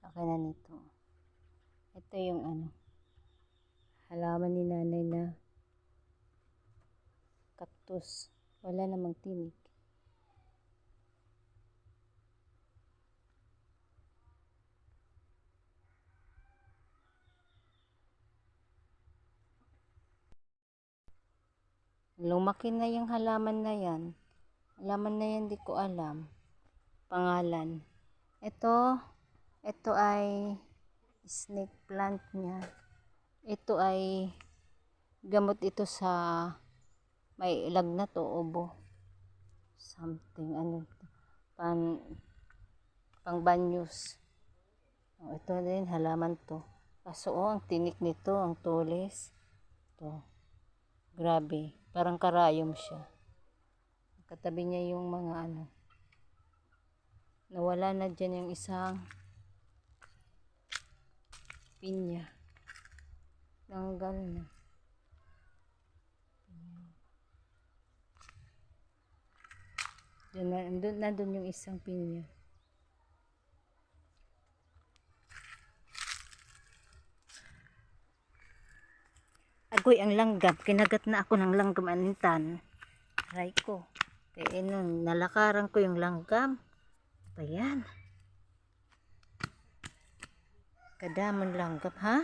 Akin na nito. Ito yung halaman ni nanay na cactus. Wala namang tinik. Lumaki na yung halaman na yan. Halaman na yan, di ko alam pangalan. Ito ay snake plant niya. Ito ay gamot ito sa may lagnat o ubo. Something, pang banyos. Ito din, halaman to. Kaso ang tinik nito, ang tulis. Ito. Grabe. Parang karayom siya. Katabi niya yung mga nawala na dyan yung isang pinya. Tanggal na. Nandun yung isang pinya. Agoy, ang langgam. Kinagat na ako ng langgam anintan. Aray ko. Kaya nun, nalakaran ko yung langgam. Ayan. Kadamon langgam, ha?